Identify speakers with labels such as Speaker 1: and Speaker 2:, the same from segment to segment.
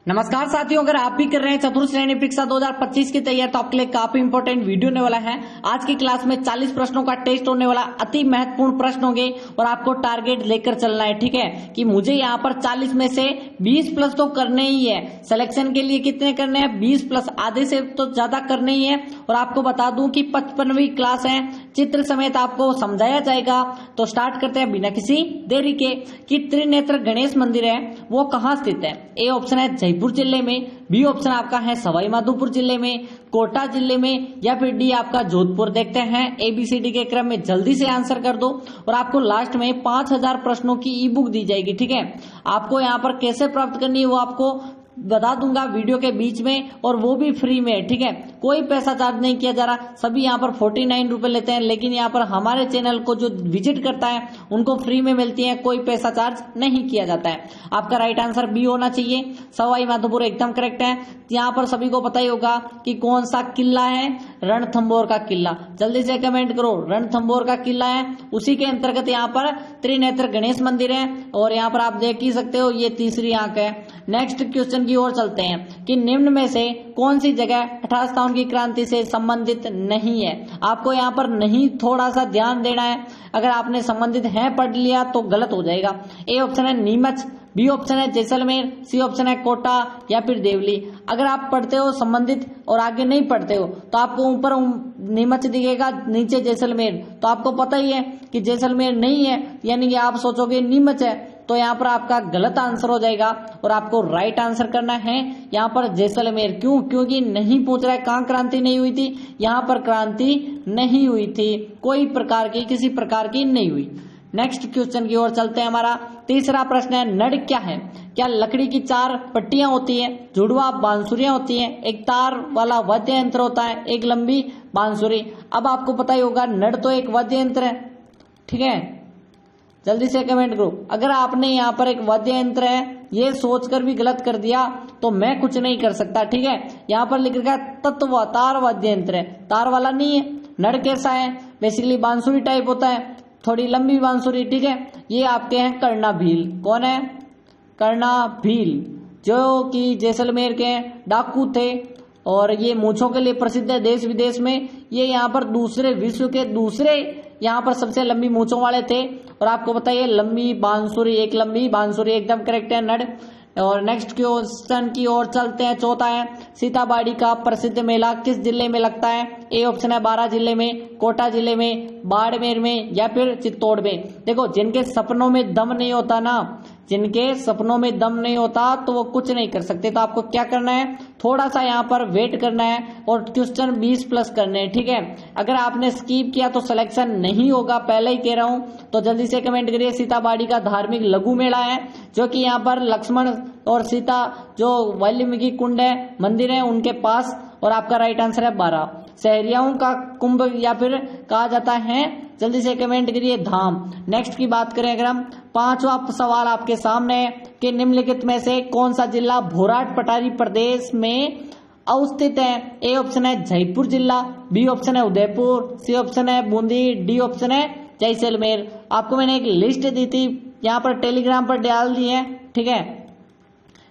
Speaker 1: नमस्कार साथियों, अगर आप भी कर रहे हैं चतुर्थ श्रेणी परीक्षा 2025 की तैयारी तो आपके लिए काफी इंपॉर्टेंट वीडियो होने वाला है। आज की क्लास में 40 प्रश्नों का टेस्ट होने वाला, अति महत्वपूर्ण प्रश्न होंगे और आपको टारगेट लेकर चलना है। ठीक है कि मुझे यहाँ पर 40 में से 20 प्लस तो करने ही है। सिलेक्शन के लिए कितने करने हैं? 20 प्लस, आधे से तो ज्यादा करने ही है। और आपको बता दूं कि 55वीं क्लास है, चित्र समेत आपको समझाया जाएगा। तो स्टार्ट करते हैं बिना किसी देरी के कि त्रिनेत्र गणेश मंदिर है वो कहाँ स्थित है? ए ऑप्शन है जयपुर जिले में, बी ऑप्शन आपका है सवाई माधोपुर जिले में, कोटा जिले में, या फिर डी आपका जोधपुर। देखते हैं ABCD के क्रम में, जल्दी से आंसर कर दो। और आपको लास्ट में 5000 प्रश्नों की ई बुक दी जाएगी। ठीक है, आपको यहाँ पर कैसे प्राप्त करनी है वो आपको बता दूंगा वीडियो के बीच में, और वो भी फ्री में। ठीक है, कोई पैसा चार्ज नहीं किया जा रहा। सभी यहाँ पर 49 रुपए लेते हैं, लेकिन यहाँ पर हमारे चैनल को जो विजिट करता है उनको फ्री में मिलती है, कोई पैसा चार्ज नहीं किया जाता है। आपका राइट आंसर बी होना चाहिए, सवाई माधोपुर एकदम करेक्ट है। यहाँ पर सभी को पता ही होगा कि कौन सा किला है, रणथंभौर का किला। जल्दी से कमेंट करो, रणथंभौर का किला है, उसी के अंतर्गत यहाँ पर त्रिनेत्र गणेश मंदिर है। और यहाँ पर आप देख ही सकते हो, ये तीसरी आंख है। नेक्स्ट क्वेश्चन की ओर चलते हैं कि निम्न में से कौन सी जगह 58 की क्रांति से संबंधित नहीं है? आपको यहाँ पर नहीं, थोड़ा सा ध्यान देना है। अगर आपने संबंधित है पढ़ लिया तो गलत हो जाएगा। ए ऑप्शन है नीमच, बी ऑप्शन है जैसलमेर, सी ऑप्शन है कोटा, या फिर देवली। अगर आप पढ़ते हो संबंधित और आगे नहीं पढ़ते हो तो आपको ऊपर नीमच दिखेगा, नीचे जैसलमेर। तो आपको पता ही है कि जैसलमेर नहीं है, यानी कि आप सोचोगे नीमच है, तो यहाँ पर आपका गलत आंसर हो जाएगा। और आपको राइट आंसर करना है यहाँ पर जैसलमेर। क्यों? क्योंकि नहीं पूछ रहा है कहाँ क्रांति नहीं हुई थी, यहाँ पर क्रांति नहीं हुई थी, कोई प्रकार की, किसी प्रकार की नहीं हुई। नेक्स्ट क्वेश्चन की ओर चलते हैं। हमारा तीसरा प्रश्न है, नड़ क्या है? क्या लकड़ी की 4 पट्टियां होती हैं, जुड़वा बांसुरियां होती हैं, एक तार वाला वाद्य यंत्र होता है, एक लंबी बांसुरी? अब आपको पता ही होगा नड़ तो एक वाद्य यंत्र है। ठीक है, जल्दी से कमेंट करो। अगर आपने यहाँ पर एक वाद्य यंत्र है ये सोचकर भी गलत कर दिया तो मैं कुछ नहीं कर सकता। ठीक है, यहाँ पर लिख रखा है तत्व तार वाद्य यंत्र है, तार वाला नहीं है। नड़ कैसा है? बेसिकली बांसुरी टाइप होता है, थोड़ी लंबी बांसुरी। ठीक है, ये आपके हैं कर्णाभील। कौन है? कर्णाभील, जो कि जैसलमेर के डाकू थे और ये मूंछों के लिए प्रसिद्ध है देश विदेश में। ये यहाँ पर दूसरे विश्व के दूसरे यहाँ पर सबसे लंबी मूंछों वाले थे। और आपको बताइए लंबी बांसुरी, एक लंबी बांसुरी एकदम करेक्ट है नड़। और नेक्स्ट क्वेश्चन की ओर चलते हैं। चौथा है, सीताबाड़ी का प्रसिद्ध मेला किस जिले में लगता है? ए ऑप्शन है 12 जिले में, कोटा जिले में, बाड़मेर में, या फिर चित्तौड़ में। देखो, जिनके सपनों में दम नहीं होता ना, जिनके सपनों में दम नहीं होता तो वो कुछ नहीं कर सकते। तो आपको क्या करना है, थोड़ा सा यहाँ पर वेट करना है और क्वेश्चन 20 प्लस करने हैं। ठीक है, अगर आपने स्किप किया तो सिलेक्शन नहीं होगा, पहले ही कह रहा हूं। तो जल्दी से कमेंट करिए। सीताबाड़ी का धार्मिक लघु मेला है, जो कि यहाँ पर लक्ष्मण और सीता जो वाल्मीकि कुंड है, मंदिर है, उनके पास। और आपका राइट आंसर है 12। सहरियाओं का कुंभ या फिर कहा जाता है, जल्दी से कमेंट करिए, धाम। नेक्स्ट की बात करें अगर हम, 5वां सवाल आपके सामने है कि निम्नलिखित में से कौन सा जिला भोराट पठारी प्रदेश में अवस्थित है? ए ऑप्शन है जयपुर जिला, बी ऑप्शन है उदयपुर, सी ऑप्शन है बूंदी, डी ऑप्शन है जैसलमेर। आपको मैंने एक लिस्ट दी थी, यहाँ पर टेलीग्राम पर डाल दी है। ठीक है,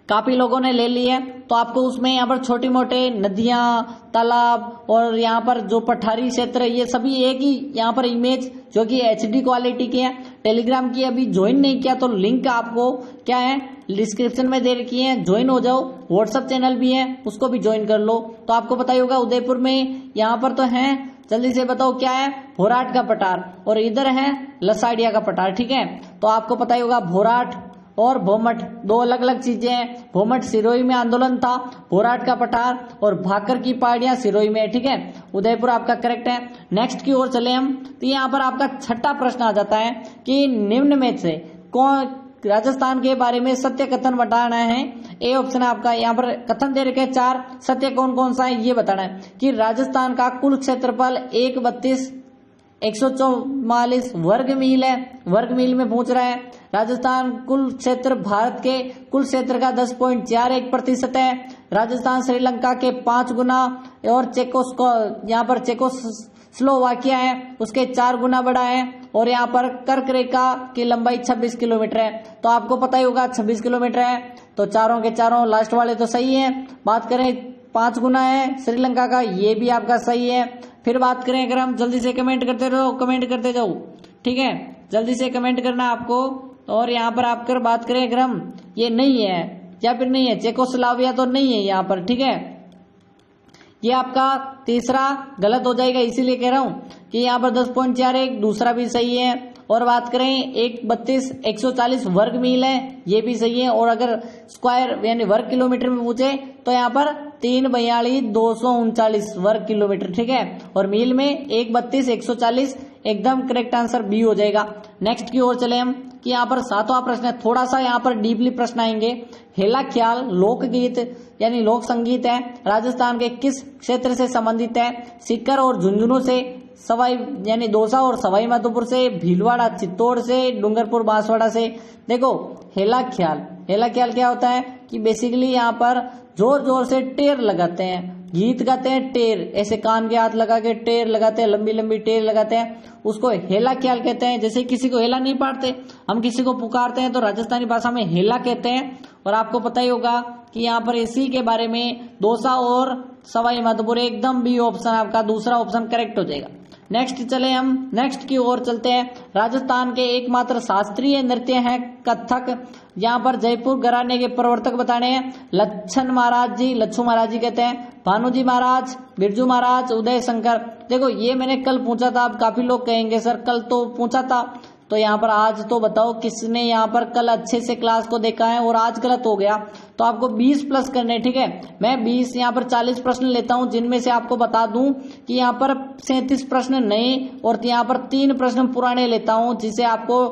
Speaker 1: काफी लोगों ने ले ली है। तो आपको उसमें यहाँ पर छोटी मोटे नदियां, तालाब और यहाँ पर जो पठारी क्षेत्र है, ये सभी एक ही यहाँ पर इमेज जो कि HD क्वालिटी की है। टेलीग्राम की अभी ज्वाइन नहीं किया तो लिंक आपको क्या है डिस्क्रिप्शन में दे रखी है, ज्वाइन हो जाओ। व्हाट्सएप चैनल भी है, उसको भी ज्वाइन कर लो। तो आपको पता ही होगा उदयपुर में यहाँ पर तो है, जल्दी से बताओ क्या है? भोराट का पठार, और इधर है लसाड़िया का पठार। ठीक है, तो आपको पता ही होगा भोराट और भोमट दो अलग अलग चीजें हैं। भोमट सिरोही में आंदोलन था, भोराट का पठार और भाकर की पहाड़ियां सिरोही में है। ठीक है, उदयपुर आपका करेक्ट है। नेक्स्ट की ओर चले हम, तो यहाँ पर आपका छठा प्रश्न आ जाता है कि निम्न में से कौन राजस्थान के बारे में सत्य कथन बताना है? ए ऑप्शन है आपका, यहाँ पर कथन दे रखे 4, सत्य कौन कौन सा है ये बताना है कि राजस्थान का कुल क्षेत्रफल 132,144 वर्ग मील है। वर्ग मील में पूछ रहा है। राजस्थान कुल क्षेत्र भारत के कुल क्षेत्र का 10.41% है। राजस्थान श्रीलंका के 5 गुना और यहाँ पर चेकोस्लोवाकिया है उसके 4 गुना बड़ा है। और यहाँ पर कर्क रेखा की लंबाई 26 किलोमीटर है। तो आपको पता ही होगा 26 किलोमीटर है। तो चारों के चारों लास्ट वाले तो सही है। बात करें 5 गुना है श्रीलंका का, ये भी आपका सही है। फिर बात करें अगर हम, जल्दी से कमेंट करते रहो, कमेंट करते जाओ, ठीक है, जल्दी से कमेंट करना आपको। और यहाँ पर आप कर बात करें अगर हम, ये नहीं है या फिर नहीं है, चेकोस्लोवाकिया तो नहीं है यहाँ पर, ठीक है, ये आपका तीसरा गलत हो जाएगा, इसीलिए कह रहा हूं कि यहाँ पर 10.41 दूसरा भी सही है। और बात करें 132,140 वर्ग मील है, ये भी सही है। और अगर स्क्वायर यानी वर्ग किलोमीटर में पूछे तो यहाँ पर 342,239 वर्ग किलोमीटर, ठीक है। और मील में 132,140 एकदम करेक्ट आंसर बी हो जाएगा। नेक्स्ट की ओर चले हम कि यहाँ पर 7वां प्रश्न है, थोड़ा सा यहाँ पर डीपली प्रश्न आएंगे। हेला ख्याल लोकगीत यानी लोक संगीत है, राजस्थान के किस क्षेत्र से संबंधित है? सीकर और झुंझुनू से, सवाई यानी दौसा और सवाई माधोपुर से, भीलवाड़ा चित्तौड़ से, डूंगरपुर बांसवाड़ा से। देखो हेला ख्याल, हेला ख्याल क्या होता है कि बेसिकली यहाँ पर जोर जोर से टेर लगाते हैं, गीत गाते हैं, टेर ऐसे कान के हाथ लगा के टेर लगाते हैं, लंबी लंबी टेर लगाते हैं, उसको हेला ख्याल कहते हैं। जैसे किसी को हेला नहीं पाड़ते, हम किसी को पुकारते हैं तो राजस्थानी भाषा में हेला कहते हैं। और आपको पता ही होगा कि यहाँ पर इसी के बारे में दौसा और सवाई माधोपुर, एकदम बी ऑप्शन आपका दूसरा ऑप्शन करेक्ट हो जाएगा। नेक्स्ट चले हम, नेक्स्ट की ओर चलते हैं। राजस्थान के एकमात्र शास्त्रीय नृत्य है कथक। यहाँ पर जयपुर घराने के प्रवर्तक बताने हैं लच्छन महाराज जी, लच्छू महाराज जी कहते हैं, भानुजी महाराज, बिरजू महाराज, उदय शंकर। देखो ये मैंने कल पूछा था, अब काफी लोग कहेंगे सर कल तो पूछा था, तो यहाँ पर आज तो बताओ किसने यहाँ पर कल अच्छे से क्लास को देखा है और आज गलत हो गया। तो आपको 20 प्लस करने, ठीक है। मैं 20 यहाँ पर 40 प्रश्न लेता हूँ, जिनमें से आपको बता दूं कि यहाँ पर 37 प्रश्न नए और यहाँ पर 3 प्रश्न पुराने लेता हूँ, जिसे आपको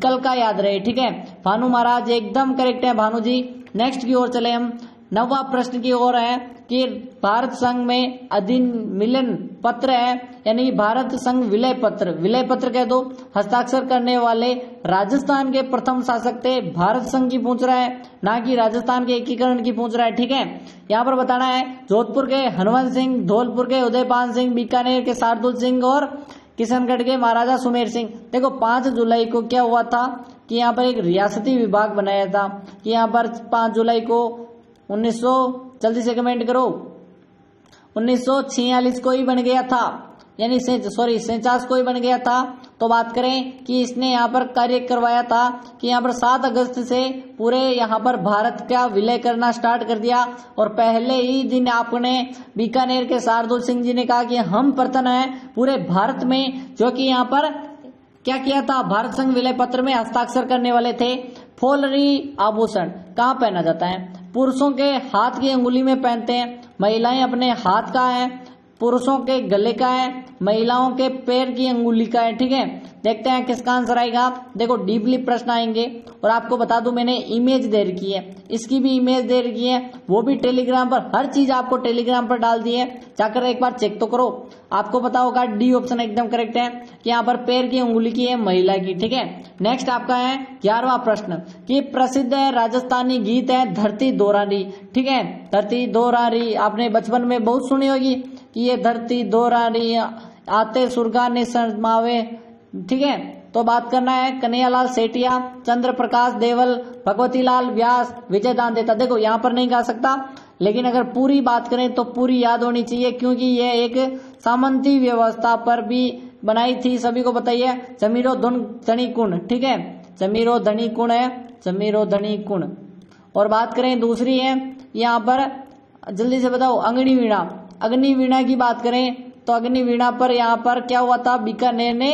Speaker 1: कल का याद रहे, ठीक है। भानु महाराज एकदम करेक्ट है, भानु जी। नेक्स्ट की ओर चले हम, 9वां प्रश्न की ओर है कि भारत संघ में अधिमिलन पत्र है, यानी भारत संघ विलय पत्र, विलय पत्र कह दो, हस्ताक्षर करने वाले राजस्थान के प्रथम शासक थे। भारत संघ की पूछ रहा है, ना कि राजस्थान के एकीकरण की पूछ रहा है, ठीक है। यहाँ पर बताना है जोधपुर के हनुवंत सिंह, धौलपुर के उदयपाल सिंह, बीकानेर के शार्दुल सिंह और किशनगढ़ के महाराजा सुमेर सिंह। देखो 5 जुलाई को क्या हुआ था कि यहाँ पर एक रियासती विभाग बनाया था कि यहाँ पर 5 जुलाई को 1900, जल्दी से कमेंट करो, 1946 को ही बन गया था, यानी 47 को ही बन गया था। तो बात करें कि इसने यहाँ पर कार्य करवाया था कि यहाँ पर 7 अगस्त से पूरे यहाँ पर भारत का विलय करना स्टार्ट कर दिया। और पहले ही दिन आपने बीकानेर के शार्दुल सिंह जी ने कहा कि हम प्रथम हैं पूरे भारत में जो कि यहाँ पर क्या किया था, भारत संघ विलय पत्र में हस्ताक्षर करने वाले थे। फोलरी आभूषण कहाँ पहना जाता है? पुरुषों के हाथ की अंगुली में पहनते हैं, महिलाएं अपने हाथ का है, पुरुषों के गले का है, महिलाओं के पैर की अंगुली का है, ठीक है। देखते हैं किसका आंसर आएगा। देखो डीपली प्रश्न आएंगे और आपको बता दूं मैंने इमेज दे रखी है, इसकी भी इमेज दे रखी है, वो भी टेलीग्राम पर, हर चीज आपको टेलीग्राम पर डाल दी है, जाकर एक बार चेक तो करो। आपको पता होगा डी ऑप्शन एकदम करेक्ट है कि यहाँ पर पैर की अंगुली की है, महिला की, ठीक है। नेक्स्ट आपका है 11वां प्रश्न कि प्रसिद्ध है राजस्थानी गीत है धरती दोरारी, ठीक है। धरती दोरारी आपने बचपन में बहुत सुनी होगी कि ये धरती दोरारी आते सुरगा ने शर्मावे, ठीक है। तो बात करना है कन्हैयालाल सेठिया, चंद्र प्रकाश देवल, भगवती लाल व्यास, विजय दान देता। देखो यहाँ पर नहीं गा सकता, लेकिन अगर पूरी बात करें तो पूरी याद होनी चाहिए, क्योंकि यह एक सामंती व्यवस्था पर भी बनाई थी, सभी को बताइए। जमीरो धनी कुण, ठीक है, जमीरो धनी कुण है, जमीरो धनी कुण। और बात करें दूसरी है यहाँ पर, जल्दी से बताओ, अग्निवीणा। अग्निवीणा की बात करें तो अग्निवीणा पर यहाँ पर क्या हुआ था, बीकानेर ने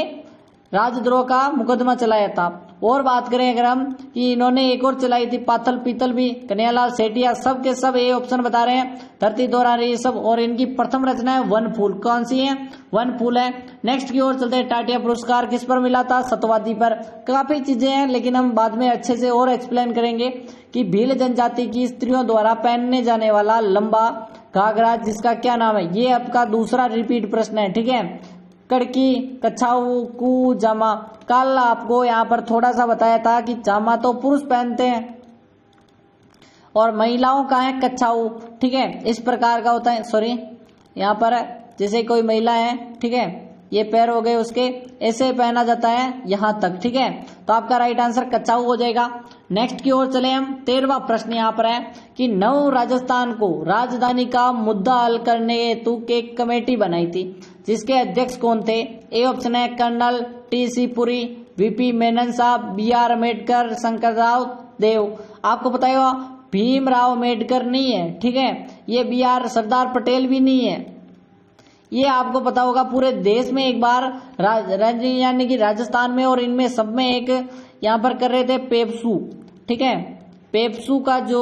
Speaker 1: राजद्रोह का मुकदमा चलाया था। और बात करें अगर हम कि इन्होंने एक और चलाई थी पाथल पीतल भी, कन्हैयालाल सेठिया, सब के सब ये ऑप्शन बता रहे हैं, धरती दोरारी सब। और इनकी प्रथम रचना है वन फूल, कौन सी है? वन फूल है। नेक्स्ट की ओर चलते हैं, टाटिया पुरस्कार किस पर मिला था? सत्यवादी पर। काफी चीजें हैं लेकिन हम बाद में अच्छे से और एक्सप्लेन करेंगे कि भील जनजाति की स्त्रियों द्वारा पहनने जाने वाला लंबा घाघरा जिसका क्या नाम है, ये आपका दूसरा रिपीट प्रश्न है, ठीक है। कड़की, कछाऊ, कू, जामा। कल आपको यहाँ पर थोड़ा सा बताया था कि जामा तो पुरुष पहनते हैं और महिलाओं का है कछाऊ, ठीक है। इस प्रकार का होता है, सॉरी यहाँ पर जैसे कोई महिला है, ठीक है, ये पैर हो गए उसके, ऐसे पहना जाता है यहाँ तक, ठीक है। तो आपका राइट आंसर कछाऊ हो जाएगा। नेक्स्ट की ओर चले हम। 13वां प्रश्न यहाँ पर है कि नव राजस्थान को राजधानी का मुद्दा हल करने हेतु एक कमेटी बनाई थी, जिसके अध्यक्ष कौन थे? ए ऑप्शन है colonel TC. Puri, VP Menon साहब, बी.आर. अम्बेडकर, शंकरराव देव। आपको पता होगा भीमराव अम्बेडकर नहीं है, ठीक है, ये बी.आर. सरदार पटेल भी नहीं है। ये आपको पता होगा पूरे देश में एक बार यानी कि राजस्थान में और इनमें सब में एक यहाँ पर कर रहे थे पेप्सू, ठीक है। पेप्सू का जो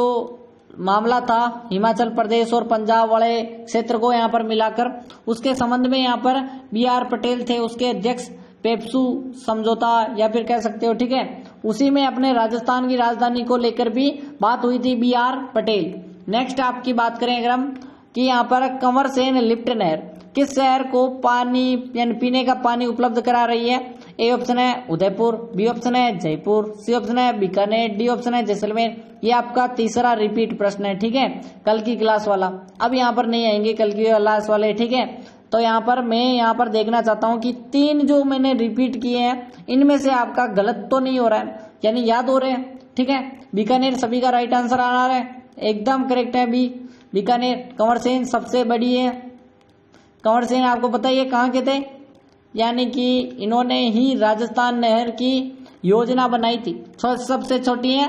Speaker 1: मामला था हिमाचल प्रदेश और पंजाब वाले क्षेत्र को यहाँ पर मिलाकर, उसके संबंध में यहाँ पर बी.आर. पटेल थे उसके अध्यक्ष। पेप्सू समझौता या फिर कह सकते हो, ठीक है, उसी में अपने राजस्थान की राजधानी को लेकर भी बात हुई थी बी.आर. पटेल। नेक्स्ट आपकी बात करें अगर हम कि यहाँ पर कंवर सेन लिफ्ट नहर किस शहर को पानी यानी पीने का पानी उपलब्ध करा रही है? ए ऑप्शन है उदयपुर, बी ऑप्शन है जयपुर, सी ऑप्शन है बीकानेर, डी ऑप्शन है जैसलमेर। ये आपका तीसरा रिपीट प्रश्न है, ठीक है, कल की क्लास वाला। अब यहाँ पर नहीं आएंगे कल की क्लास वाले, ठीक है। तो यहाँ पर मैं यहाँ पर देखना चाहता हूँ कि 3 जो मैंने रिपीट किए हैं इनमें से आपका गलत तो नहीं हो रहा है, यानी याद हो रहे हैं, ठीक है। बीकानेर सभी का राइट आंसर आ रहा है, एकदम करेक्ट है बी बीकानेर। कंवर सेन सबसे बड़ी है। कंवर सेन आपको पता ही है कहाँ के थे, यानी कि इन्होंने ही राजस्थान नहर की योजना बनाई थी। सबसे छोटी है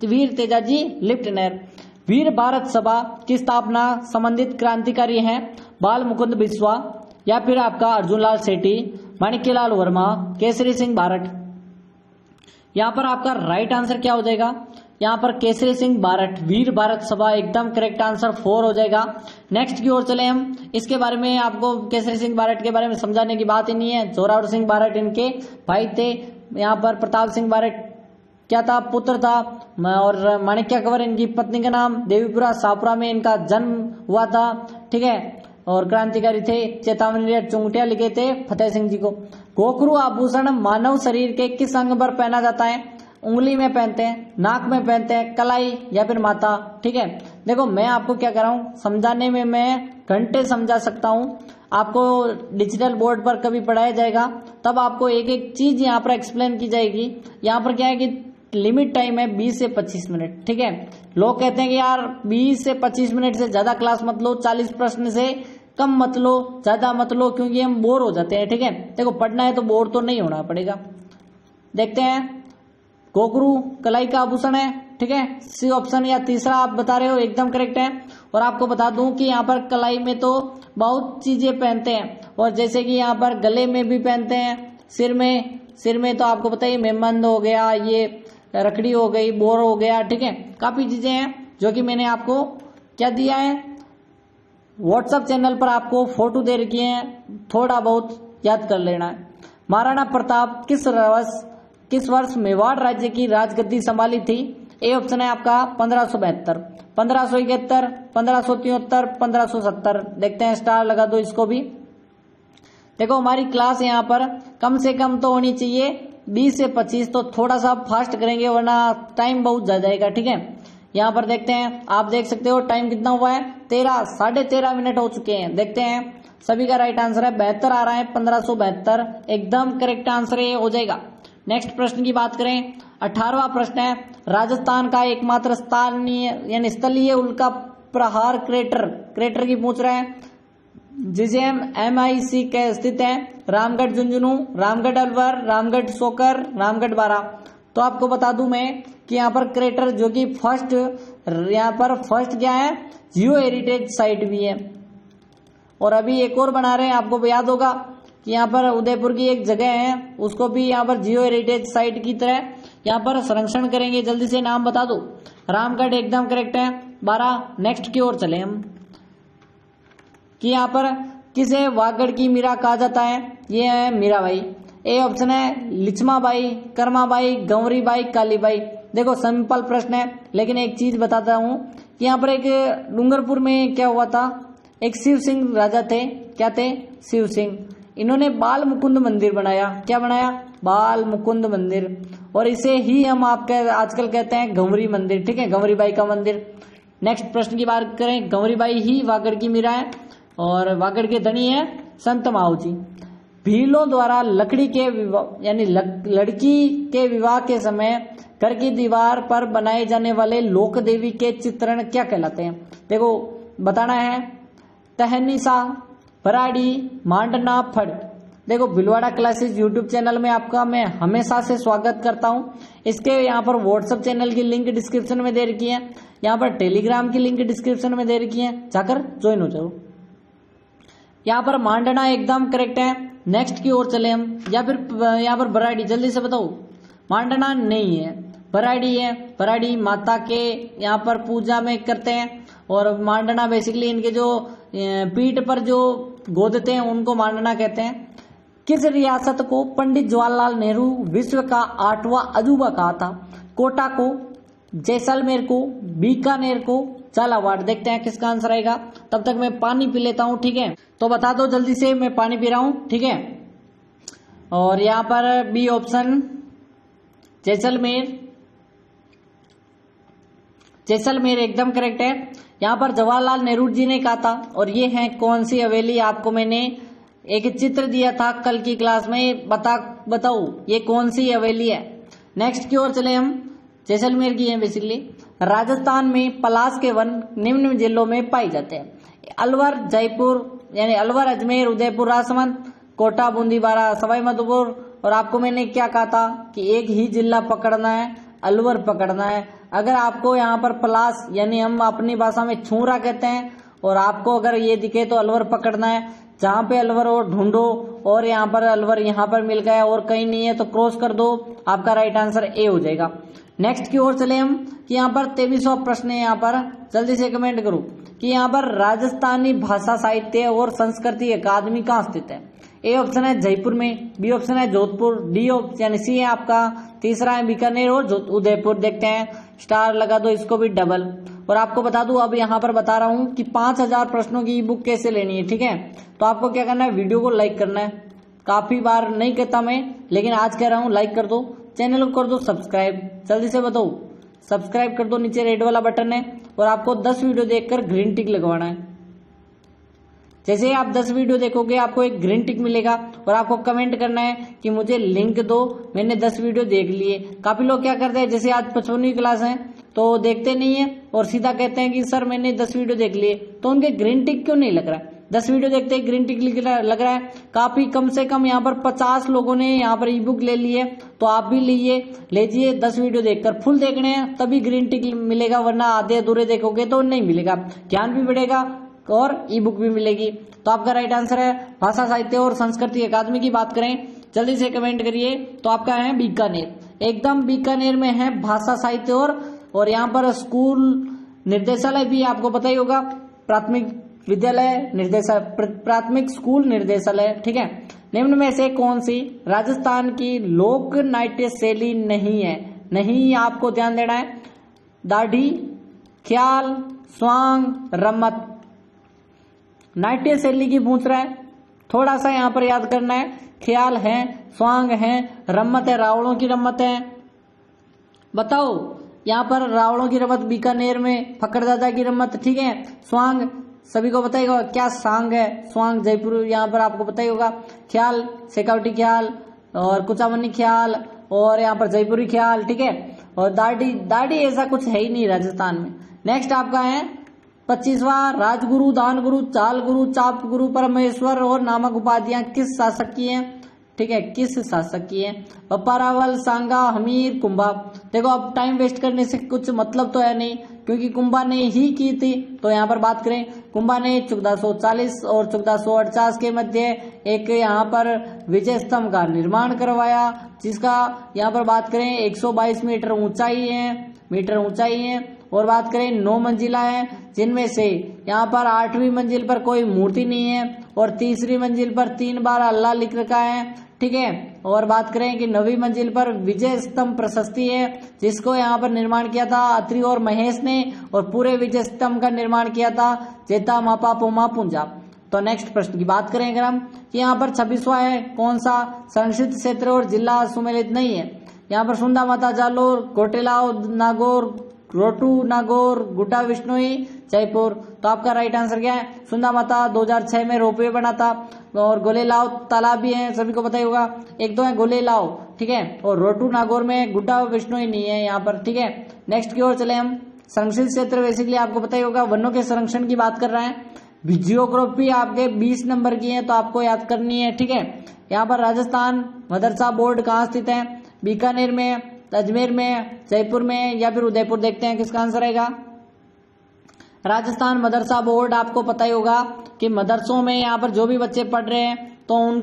Speaker 1: वीर तेजाजी लिफ्ट नहर। वीर भारत सभा की स्थापना संबंधित क्रांतिकारी हैं बाल मुकुंद बिस्वा या फिर आपका अर्जुनलाल सेठी, माणिक्यलाल वर्मा, केसरी सिंह बारठ। यहाँ पर आपका राइट आंसर क्या हो जाएगा? यहाँ पर केसरी सिंह बारठ, वीर भारत सभा, एकदम करेक्ट आंसर 4 हो जाएगा। नेक्स्ट की ओर चले हम। इसके बारे में आपको केसरी सिंह बारठ के बारे में समझाने की बात ही नहीं है। जोरावर सिंह बारठ इनके भाई थे। यहाँ पर प्रताप सिंह बारठ क्या था? पुत्र था। और माणिक्य कंवर इनकी पत्नी का नाम। देवीपुरा शाहपुरा में इनका जन्म हुआ था, ठीक है। और क्रांतिकारी थे। चेतावनी चुंगटिया लिखे थे फतेह सिंह जी को। गोखरू आभूषण मानव शरीर के किस अंग पर पहना जाता है? उंगली में पहनते हैं, नाक में पहनते हैं, कलाई या फिर माथा, ठीक है। देखो मैं आपको क्या कर रहा हूँ, समझाने में मैं घंटे समझा सकता हूँ। आपको डिजिटल बोर्ड पर कभी पढ़ाया जाएगा तब आपको एक एक चीज यहाँ पर एक्सप्लेन की जाएगी। यहाँ पर क्या है कि लिमिट टाइम है 20 से 25 मिनट, ठीक है। लोग कहते हैं कि यार 20 से 25 मिनट से ज्यादा क्लास मत लो, 40 प्रश्न से कम मत लो, ज्यादा मत लो, क्योंकि हम बोर हो जाते हैं, ठीक है। देखो पढ़ना है तो बोर तो नहीं होना पड़ेगा। देखते हैं। गोखरू कलाई का आभूषण है, ठीक है, सी ऑप्शन या तीसरा आप बता रहे हो, एकदम करेक्ट है। और आपको बता दूं कि यहाँ पर कलाई में तो बहुत चीजें पहनते हैं, और जैसे कि यहाँ पर गले में भी पहनते हैं, सिर में तो आपको पता ही मेमबंद हो गया, ये रखड़ी हो गई, बोर हो गया, ठीक है। काफी चीजें हैं जो कि मैंने आपको क्या दिया है, व्हाट्सएप चैनल पर आपको फोटो दे रखी है, थोड़ा बहुत याद कर लेना है। महाराणा प्रताप किस वर्ष मेवाड़ राज्य की राजगद्दी संभाली थी? ए ऑप्शन है आपका 1572, 1571, 1573, 1570। देखते हैं, स्टार लगा दो इसको भी। देखो हमारी क्लास यहाँ पर कम से कम तो होनी चाहिए 20 से 25, तो थोड़ा सा फास्ट करेंगे वरना टाइम बहुत ज्यादा जाएगा, ठीक है। यहाँ पर देखते हैं, आप देख सकते हो टाइम कितना हुआ है, 13 मिनट हो चुके हैं। देखते हैं सभी का राइट आंसर है 72 आ रहा है, 1572 एकदम करेक्ट आंसर ये हो जाएगा। नेक्स्ट प्रश्न की बात करें, 18वां प्रश्न है, राजस्थान का एकमात्र स्थानीय यानी स्थलीय उल्का प्रहार क्रेटर की पूछ रहा है, जिसे MIC के स्थित है रामगढ़ झुंझुनू, रामगढ़ अलवर, रामगढ़ सोकर, रामगढ़ बारा। तो आपको बता दूं मैं कि यहाँ पर क्रेटर जो कि फर्स्ट क्या है, जियो हेरिटेज साइट भी है। और अभी एक और बना रहे हैं, आपको याद होगा कि यहाँ पर उदयपुर की एक जगह है, उसको भी यहाँ पर जियो हेरिटेज साइट की तरह यहाँ पर संरक्षण करेंगे। जल्दी से नाम बता दो। रामगढ़ एकदम करेक्ट है, 12। नेक्स्ट की ओर चले हम कि यहाँ पर किसे वागड़ की मीरा कहा जाता है? ये है मीराबाई। ए ऑप्शन है लिचमाबाई, कर्माबाई, गौरीबाई, कालीबाई। देखो सिंपल प्रश्न है, लेकिन एक चीज बताता हूँ कि यहाँ पर एक डूंगरपुर में क्या हुआ था, एक शिव सिंह राजा थे। क्या थे? शिव सिंह। इन्होंने बाल मुकुंद मंदिर बनाया। क्या बनाया? बाल मुकुंद मंदिर। और इसे ही हम आजकल कहते हैं गंवरी मंदिर, ठीक है, गंवरीबाई का मंदिर। नेक्स्ट प्रश्न की बात करें, गंवरीबाई ही वागड़ की मीरा है और वागड़ के धनी है संत माऊ जी। भीलों द्वारा लड़की के विवाह के समय घर की दीवार पर बनाए जाने वाले लोक देवी के चित्रण क्या कहलाते हैं? देखो बताना है। तहनीसा, भराड़ी, मांडना, फड़। देखो भिलवाड़ा क्लासेस यूट्यूब चैनल में आपका मैं हमेशा से स्वागत करता हूं। इसके यहाँ पर व्हाट्सएप चैनल की लिंक डिस्क्रिप्शन में दे रखी है, यहाँ पर टेलीग्राम की लिंक डिस्क्रिप्शन में दे रखी है, जाकर ज्वाइन हो जाओ। यहाँ पर मांडना एकदम करेक्ट है। नेक्स्ट की ओर चले हम। या फिर यहाँ पर भराड़ी, जल्दी से बताओ। मांडना नहीं है, भराड़ी है। भराड़ी माता के यहाँ पर पूजा में करते हैं, और मांडना बेसिकली इनके जो पीठ पर जो गोदते हैं उनको मांडना कहते हैं। किस रियासत को पंडित जवाहरलाल नेहरू विश्व का 8वां अजूबा कहा था? कोटा को, जैसलमेर को, बीकानेर को, झालावाड़। देखते हैं किसका आंसर आएगा। तब तक मैं पानी पी लेता हूं, ठीक है? तो बता दो जल्दी से, मैं पानी पी रहा हूं, ठीक है? और यहाँ पर बी ऑप्शन जैसलमेर, जैसलमेर एकदम करेक्ट है। यहाँ पर जवाहरलाल नेहरू जी ने कहा था। और ये है कौन सी हवेली? आपको मैंने एक चित्र दिया था कल की क्लास में, बताओ ये कौन सी हवेली है। नेक्स्ट की ओर चले हम। जैसलमेर की है बेसिकली। राजस्थान में पलाश के वन निम्न जिलों में पाए जाते हैं? अलवर, जयपुर यानी अलवर, अजमेर, उदयपुर, राजसमंद, कोटा, बूंदी, बारा, सवाई माधोपुर। और आपको मैंने क्या कहा था कि एक ही जिला पकड़ना है, अलवर पकड़ना है। अगर आपको यहाँ पर पलाश यानी हम अपनी भाषा में छूरा कहते हैं, और आपको अगर ये दिखे तो अलवर पकड़ना है। जहां पे अलवर हो ढूंढो, और यहाँ पर अलवर यहाँ पर मिल गया और कहीं नहीं है तो क्रॉस कर दो। आपका राइट आंसर ए हो जाएगा। नेक्स्ट की ओर चले हम कि यहाँ पर 23वां प्रश्न है। यहाँ पर जल्दी से कमेंट करो कि यहाँ पर राजस्थानी भाषा साहित्य और संस्कृति अकादमी कहाँ स्थित है? ए ऑप्शन है जयपुर में, बी ऑप्शन है जोधपुर, डी ऑप्शन यानी सी है आपका, तीसरा है बीकानेर और उदयपुर। देखते हैं, स्टार लगा दो इसको भी डबल। और आपको बता दूं, अब यहाँ पर बता रहा हूँ कि 5000 प्रश्नों की ई बुक कैसे लेनी है, ठीक है? तो आपको क्या करना है, वीडियो को लाइक करना है। काफी बार नहीं कहता मैं, लेकिन आज कह रहा हूँ, लाइक कर दो, चैनल को कर दो सब्सक्राइब। जल्दी से बताओ, सब्सक्राइब कर दो, नीचे रेड वाला बटन है। और आपको 10 वीडियो देखकर ग्रीन टिक लगवाना है। जैसे आप 10 वीडियो देखोगे आपको एक ग्रीन टिक मिलेगा, और आपको कमेंट करना है कि मुझे लिंक दो, मैंने 10 वीडियो देख लिए। काफी लोग क्या करते हैं, जैसे आज 55वीं क्लास है तो देखते नहीं है और सीधा कहते हैं कि सर मैंने 10 वीडियो देख लिए, तो उनके ग्रीन टिक क्यों नहीं लग रहा है? 10 वीडियो देखते हैं ग्रीन टिक लग रहा है। काफी कम से कम यहाँ पर 50 लोगों ने यहाँ पर ई बुक ले ली है, तो आप भी लीजिए 10 वीडियो देखकर। फुल देखने हैं तभी ग्रीन टिक मिलेगा, वरना आधे अधूरे देखोगे तो नहीं मिलेगा। ज्ञान भी बढ़ेगा और ई बुक भी मिलेगी। तो आपका राइट आंसर है भाषा साहित्य और संस्कृति अकादमी की बात करें, जल्दी से कमेंट करिए। तो आपका है बीकानेर, एकदम बीकानेर में है भाषा साहित्य और यहाँ पर स्कूल निर्देशालय भी आपको पता ही होगा, प्राथमिक विद्यालय निर्देशालय, प्राथमिक स्कूल निर्देशालय, ठीक है? निम्न में से कौन सी राजस्थान की लोक नाट्य शैली नहीं है? नहीं, आपको ध्यान देना है। दाढ़ी, ख्याल, स्वांग, रम्मत। नाट्य शैली की पूछ रहा है, थोड़ा सा यहाँ पर याद करना है। ख्याल है, स्वांग है, रम्मत है, रावणों की रम्मत है। बताओ, यहाँ पर रावणों की रम्मत बीकानेर में, फकरदादा की रम्मत, ठीक है? स्वांग सभी को पता ही होगा क्या सांग है, स्वांग जयपुर यहाँ पर आपको पता ही होगा। ख्याल शेखावटी ख्याल और कुचामनी ख्याल, और यहाँ पर जयपुरी ख्याल, ठीक है? और दाढ़ी ऐसा कुछ है ही नहीं राजस्थान में। नेक्स्ट आपका है 25वां, राजगुरु, दानगुरु, चाल गुरु, चाप गुरु, परमेश्वर और नामक उपाधियां किस शासक की हैं? ठीक है, किस शासक की है? परावल, सांगा, हमीर, कुंभा। देखो अब टाइम वेस्ट करने से कुछ मतलब तो है नहीं, क्योंकि कुंभा ने ही की थी। तो यहाँ पर बात करें, कुंभा ने 1440 और 1448 के मध्य एक यहाँ पर विजय स्तंभ का निर्माण करवाया, जिसका यहाँ पर बात करें 122 मीटर ऊंचाई है। और बात करें 9 मंजिला है, जिनमें से यहाँ पर 8वीं मंजिल पर कोई मूर्ति नहीं है और तीसरी मंजिल पर 3 बार अल्लाह लिख रखा है, ठीक है? और बात करें कि 9वीं मंजिल पर विजय स्तंभ प्रशस्ति है, जिसको यहाँ पर निर्माण किया था अत्रि और महेश ने, और पूरे विजय स्तंभ का निर्माण किया था जेता मापा पोमा पुंजा। तो नेक्स्ट प्रश्न की बात करें अगर हम, कि यहाँ पर 26वां है, कौन सा संरक्षित क्षेत्र और जिला सुमेलित नहीं है? यहाँ पर सुंदा माता, जालोर, कोटेलाव, नागौर, रोटू, नागौर, गुड्डा विष्णुई, जयपुर। तो आपका राइट आंसर क्या है? सुंदा माता 2006 में रोपवे बना था। और गोलेलाव तालाब भी है, सभी को पता ही होगा। एक तो है गोलेलाव ठीक है। और रोटू नागौर में गुड्डा विष्णु ही नहीं है यहाँ पर, ठीक है। नेक्स्ट की ओर चले हम। संरक्षित क्षेत्र बेसिकली आपको पता ही होगा, वनों के संरक्षण की बात कर रहा है। जियोग्राफी आपके 20 नंबर की है तो आपको याद करनी है, ठीक है। यहाँ पर राजस्थान मदरसा बोर्ड कहाँ स्थित है? बीकानेर में, अजमेर में, जयपुर में या फिर उदयपुर। देखते हैं किसका आंसर आएगा। राजस्थान मदरसा बोर्ड आपको पता ही होगा कि मदरसों में यहाँ पर जो भी बच्चे पढ़ रहे हैं तो उन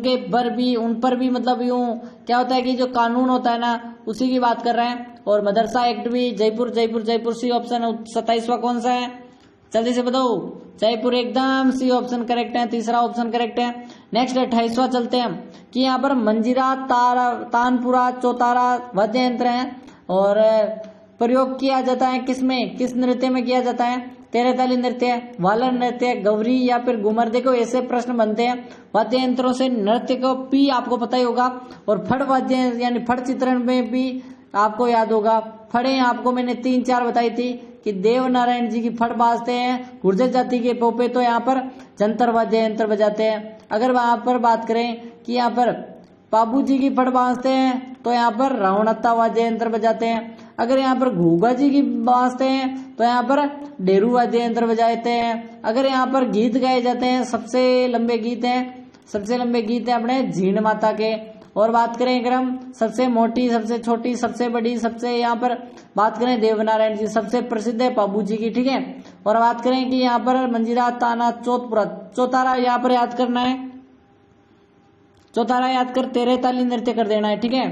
Speaker 1: पर भी मतलब यूं क्या होता है कि जो कानून होता है ना उसी की बात कर रहे हैं। और मदरसा एक्ट भी जयपुर जयपुर जयपुर सी ऑप्शन है। 27वां कौन सा है जल्दी से बताओ। जयपुर, एकदम सी ऑप्शन करेक्ट है, तीसरा ऑप्शन करेक्ट है। नेक्स्ट 28वां चलते हैं कि यहाँ पर मंजीरा, तानपुरा, चौतारा वाद्य यंत्र है और प्रयोग किया जाता है किसमें, किस नृत्य में किया जाता है? तेरह ताली नृत्य, वालर नृत्य, गौरी या फिर घूमर। देखो ऐसे प्रश्न बनते हैं। वाद्य यंत्रों से नृत्य को पी आपको पता ही होगा। और फड़ वाद्य यानी फड़ चित्रण में भी आपको याद होगा। फड़े आपको मैंने 3-4 बताई थी कि देव नारायण जी की फड़ बाजते हैं। गुर्जर जाति के पोपे तो यहाँ पर जंतर वाद्य यंत्र बजाते हैं। अगर वहां पर बात करें कि यहाँ पर बाबू जी की फड़ बाजते हैं तो यहाँ पर रावणत्ता वाद्य यंत्र बजाते हैं। अगर यहाँ पर घूगा जी की बाजते हैं तो यहाँ पर डेरू वाद्य यंत्र बजाते हैं। अगर यहाँ पर गीत गाए जाते हैं, सबसे लंबे गीत हैं अपने झीण माता के। और बात करें अगर हम सबसे मोटी, सबसे छोटी, सबसे बड़ी, सबसे यहाँ पर बात करें देवनारायण जी, सबसे प्रसिद्ध है बाबू जी की, ठीक है। और बात करें कि यहाँ पर मंजीरा, ताना, चौथपुरा, चौतारा यहाँ पर याद करना है। चौतारा याद कर 13 ताली नृत्य कर देना है, ठीक है।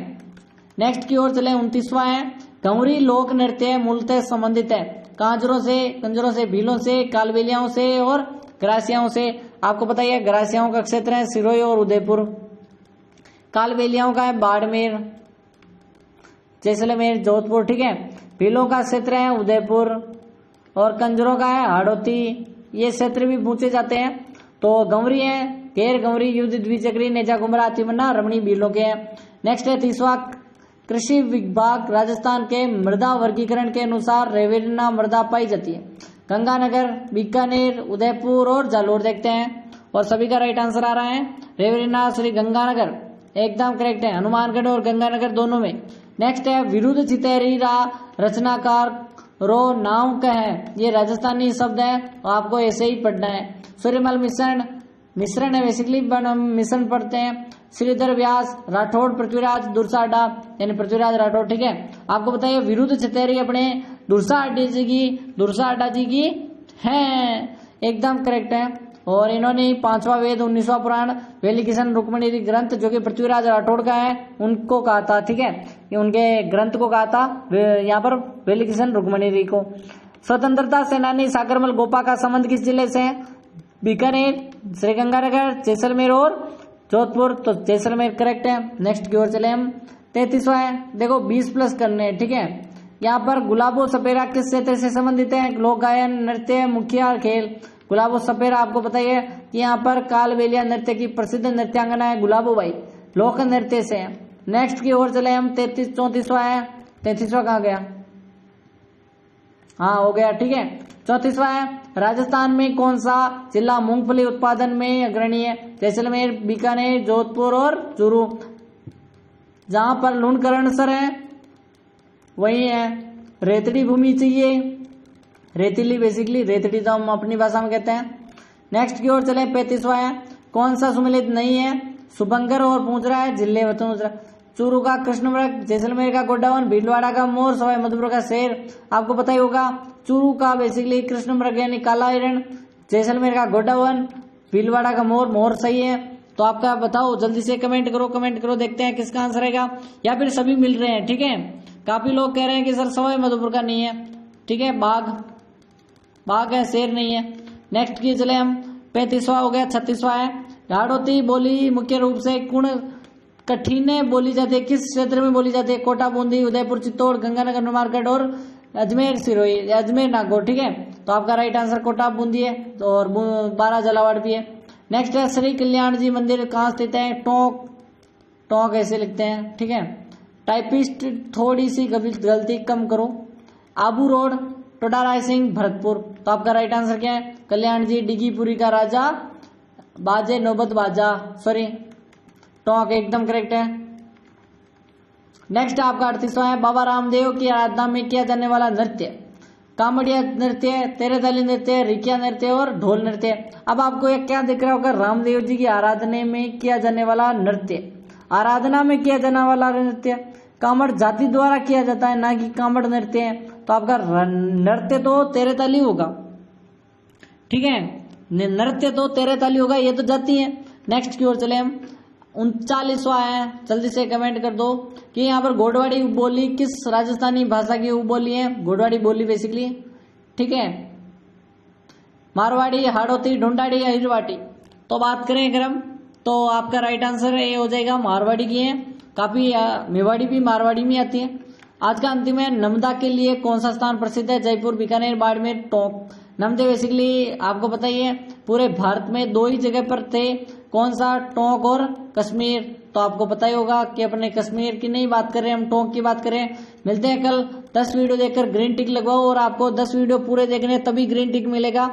Speaker 1: नेक्स्ट की ओर चले। 29वां है गौरी लोक नृत्य मूलतः संबंधित है कांजरों से, कंजरों से, भीलों से, कालबेलियाओं से और ग्रासियाओं से। आपको पता ही है ग्रासियाओं का क्षेत्र है सिरोही और उदयपुर। कालबेलियाओं का है बाड़मेर, जैसलमेर, जोधपुर, ठीक है। भीलों का क्षेत्र है उदयपुर और कंजरों का है हाड़ौती। ये क्षेत्र भी पूछे जाते हैं। तो गौरी है गैर गौरी, युद्ध, द्विचक्री, नेजा, कुमरा, अतिमन्ना, रमणी भीलों के हैं। नेक्स्ट है 30वां। कृषि विभाग राजस्थान के मृदा वर्गीकरण के अनुसार रेवेना मृदा पाई जाती है गंगानगर, बीकानेर, उदयपुर और जालोर। देखते हैं और सभी का राइट आंसर आ रहा है रेवेना श्री गंगानगर, एकदम करेक्ट है। हनुमानगढ़ और गंगानगर दोनों में। नेक्स्ट है विरुद्ध चितेरीरा रचनाकार रो नाव का है। ये राजस्थानी शब्द है, आपको ऐसे ही पढ़ना है। सूर्यमल मिश्रण है बेसिकली, मिश्रण पढ़ते हैं। श्रीधर व्यास, राठौड़ पृथ्वीराज, दुर्साडा यानी पृथ्वीराज राठौड़, ठीक है। आपको बताइए विरुद्ध चितेरी अपने दुर्साडा जी की है, एकदम करेक्ट है। और इन्होंने 5वां वेद, 19वां पुराण, वेली किशन रुक्मणी ग्रंथ जो कि पृथ्वीराज राठौड़ का है उनको कहा था, ठीक है। ये उनके ग्रंथ को कहा था यहाँ पर वेली किशन रुक्मणी को। स्वतंत्रता सेनानी साकरमल गोपा का संबंध किस जिले से है? बीकानेर, श्रीगंगानगर, जैसलमेर और जोधपुर। तो जैसलमेर करेक्ट है। नेक्स्ट की ओर चले हम। 33वां है, देखो 20+ करने हैं, ठीक है। यहाँ पर गुलाबो सपेरा किस क्षेत्र से संबंधित है? लोक गायन, नृत्य, मुखिया, खेल। गुलाबो सपेरा आपको पता ही है कि यहाँ पर कालबेलिया नृत्य की प्रसिद्ध नृत्यांगना है गुलाबो बाई, लोक नृत्य से है। नेक्स्ट की ओर चले हम। 34वां है, 33वां कहाँ गया? हाँ हो गया, ठीक है। 34वां है राजस्थान में कौन सा जिला मूंगफली उत्पादन में अग्रणी है? जैसलमेर, बीकानेर, जोधपुर और चूरू। जहां पर लूणकरणसर है वही है। रेतड़ी भूमि चाहिए, रेतीली बेसिकली, रेतड़ी तो हम अपनी भाषा में कहते हैं। नेक्स्ट की ओर चले। 35वां है कौन सा सुमेलित नहीं है? सुबंगर और पूछ रहा है जिले वतन। चूरू का कृष्णमृग, जैसलमेर का गोड्डावन, भीलवाड़ा का मोर, सवाई माधोपुर का शेर। आपको पता ही होगा चूरू का बेसिकली कृष्णमृग यानी काला हिरण, जैसलमेर का गोड्डावन, भीलवाड़ा का मोर। मोर सही है। तो आपका बताओ, जल्दी से कमेंट करो, देखते हैं किसका आंसर आएगा। या फिर सभी मिल रहे हैं, ठीक है। काफी लोग कह रहे हैं कि सर सवाई माधोपुर का नहीं है, ठीक है। बाघ है, शेर नहीं है। नेक्स्ट की चले हम। 35वां हो गया। 36वां है हाड़ौती बोली मुख्य रूप से कुण कठिने बोली जाती है, किस क्षेत्र में बोली जाती है? कोटा, बूंदी, उदयपुर, चित्तौड़, गंगानगर, हनुमानगढ़ और अजमेर, सिरोही, अजमेर, नागौर, ठीक है। तो आपका राइट आंसर कोटा, बूंदी है और 12 झालावाड़ भी है। नेक्स्ट है श्री कल्याण जी मंदिर कहाँ स्थित है? टोंक ऐसे लिखते हैं, ठीक है। टाइपिस्ट थोड़ी सी गलती कम करो। आबू रोड, टोडा राय सिंह, भरतपुर। तो आपका राइट आंसर क्या है? कल्याण जी, डिगीपुरी का राजा, बाजे नौबत बाजा, सॉरी टोंक, एकदम करेक्ट है। नेक्स्ट आपका 38वां है, बाबा रामदेव की आराधना में किया जाने वाला नृत्य, कामड़िया नृत्य, तेरेताली नृत्य, रिकिया नृत्य और ढोल नृत्य। अब आपको ये क्या दिख रहा होगा, रामदेव जी की आराधना में किया जाने वाला नृत्य, आराधना में किया जाने वाला नृत्य कामड़ जाति द्वारा किया जाता है, ना कि कामड़ नृत्य है, तो आपका नृत्य तो तेरेताली होगा। ठीक है, नृत्य तो तेरेताली होगा, ये तो जाति है। नेक्स्ट की ओर चले हम, 39वां है, जल्दी से कमेंट कर दो कि यहाँ पर गोडवाड़ी बोली किस राजस्थानी भाषा की बोली है। गोडवाड़ी बोली बेसिकली, ठीक है, मारवाड़ी, हाड़ौती, ढूंढाड़ी, अहिरवाटी। तो बात करें अगर हम, तो आपका राइट आंसर ये हो जाएगा मारवाड़ी की है। काफी मेवाड़ी भी मारवाड़ी में आती है। आज का अंतिम है, नमदा के लिए कौन सा स्थान प्रसिद्ध है, जयपुर, बीकानेर, बाड़मेर, टोंक। नमदे बेसिकली आपको पता ही है पूरे भारत में 2 ही जगह पर थे, कौन सा, टोंक और कश्मीर। तो आपको पता ही होगा कि अपने कश्मीर की नहीं बात करें, हम टोंक की बात करें। मिलते हैं कल। 10 वीडियो देखकर ग्रीन टिक लगवाओ, और आपको 10 वीडियो पूरे देखने तभी ग्रीन टिक मिलेगा।